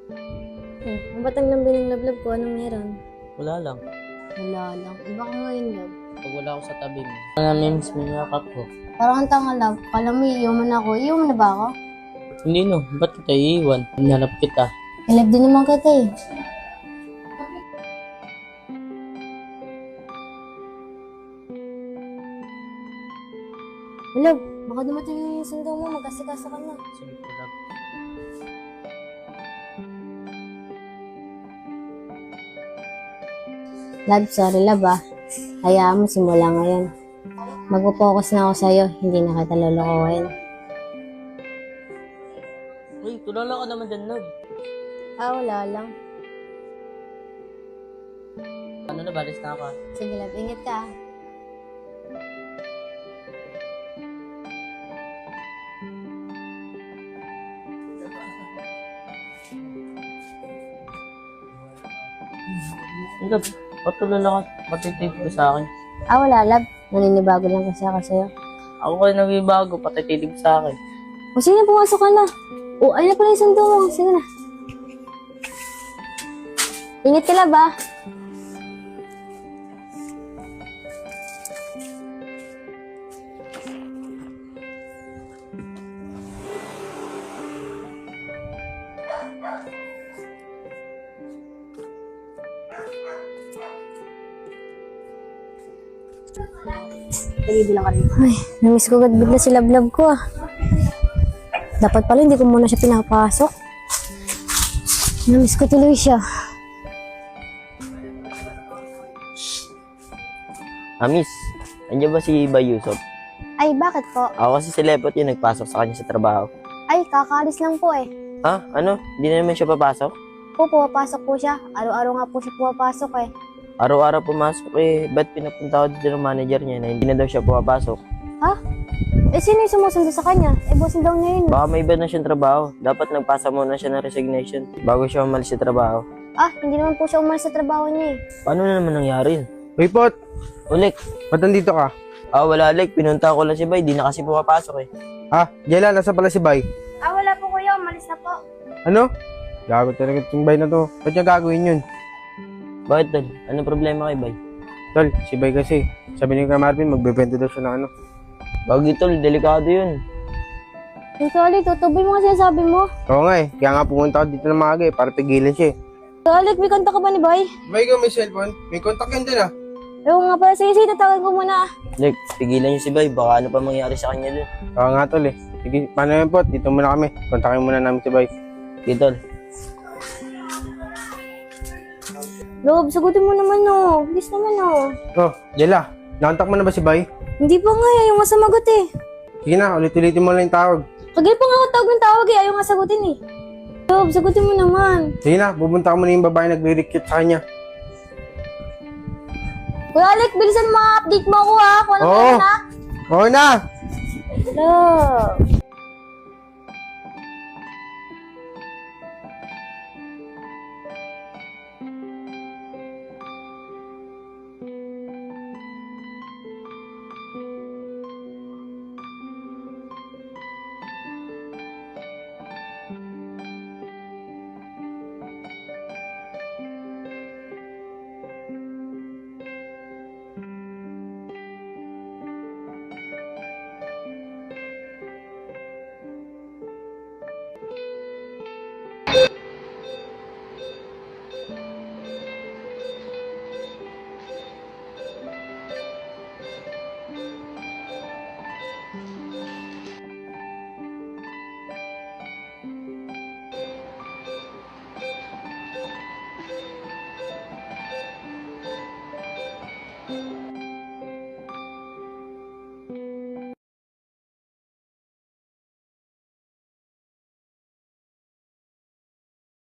Ang batang lambing ng lablab ko, anong meron? Wala lang. Wala lang. Iba ka ngayon, love. Pag wala ako sa tabi mo. Namimiss mo yung yakap ko. Parang ang tanga, love. Kala mo iiwan ako. Iiwan na ba ako? Hindi no, ba't kita iiwan? Hinanap kita. Love din naman kita eh. Love, baka dumating na yung sundo mo. Magkasikasa ka na. Sige po, love. Love, sorry love ah. Hayaan mo simula ngayon. Magpo-focus na ako sa'yo, hindi na kita lolokohin. Uy, tulala ka naman dyan, love. Wala lang. Ano na, balis na ako. Sige love, ingat ka ah. Love, ba't tulala ka? Ba't titip ka sa akin? Wala love. Naninibago lang kasi ako sa'yo. Ako kayo nagbibago, pati titig sa akin. O sige na, pumasok ka na. Ayun na pala yung sundo mo. Sige na. Ingat ka love ah. Ay, namiss ko agad bigla si Lablab ko ah. Dapat pala hindi ko muna siya pinapasok. Namiss ko tuloy siya. Miss, nandiyan ba si Bay Yusuf? Ay, bakit po? Ako kasi si Lepot yung nagpasok sa kanya sa trabaho. Ay, kakaalis lang po eh. Ha? Ano? Hindi na naman siya papasok? Pumapasok po siya. Araw-araw nga po siya pumapasok eh. Araw-araw pumasok eh. Ba't pinapunta ko dito ng manager niya na hindi na daw siya pumapasok? Ha? Sino yung sumusundo sa kanya? Bossing daw niya yun. Baka may iba na siyang trabaho. Dapat nagpasa muna siya ng resignation bago siya umalis sa trabaho. Hindi naman po siya umalis sa trabaho niya eh. Paano na naman nangyari yun? Uy, Pot! Ulik! Ba't nandito ka? Wala Lek. Pinunta ko lang si Bay. Di na kasi pumapasok eh. Jela, nasa pala si Bay? Wala po kuya. Umalis na po. Ano? Gago talaga itong Bay na to. Ba't niya gagawin yun? Bakit tol? Anong problema kay Bay? Tol, si Bay kasi. Sabi ni Kuya Marvin, magbebenta daw siya ng ano. Bagay tol, delikado yun. Kali, tutuboy mo kasi sabi mo. Oo nga eh. Kaya nga pumunta ako dito ng maaga eh, para pigilan siya eh. Kali, may kanta ka ba ni Bay? Bay, may cellphone? May contact yan din ah. Ewan nga pala. Sige, tatawagan ko muna. Lek, pigilan niyo si Bay. Baka ano pa mangyari sa kanya dun. Oo nga tol eh. Sige, paano yun Pot? Dito muna kami. Kontakin muna namin si Bay. Okay tol. Rob, sagutin mo naman oh. Please naman oh. Oh, Jela, nakontak mo na ba si Bay? Hindi pa nga eh. Ayaw nga sumagot eh. Sige na, ulit-ulitin mo lang yung tawag. Kagaya pa nga ako tawag ng tawag eh. Ayaw nga sagutin eh. Rob, sagutin mo naman. Sige na, pupunta ka muna yung babae nagre-recruit sa kanya. Kuya Alec, bilisan mo update mo ako ha. Kung ano Oo. meron ha. Oo na! Love.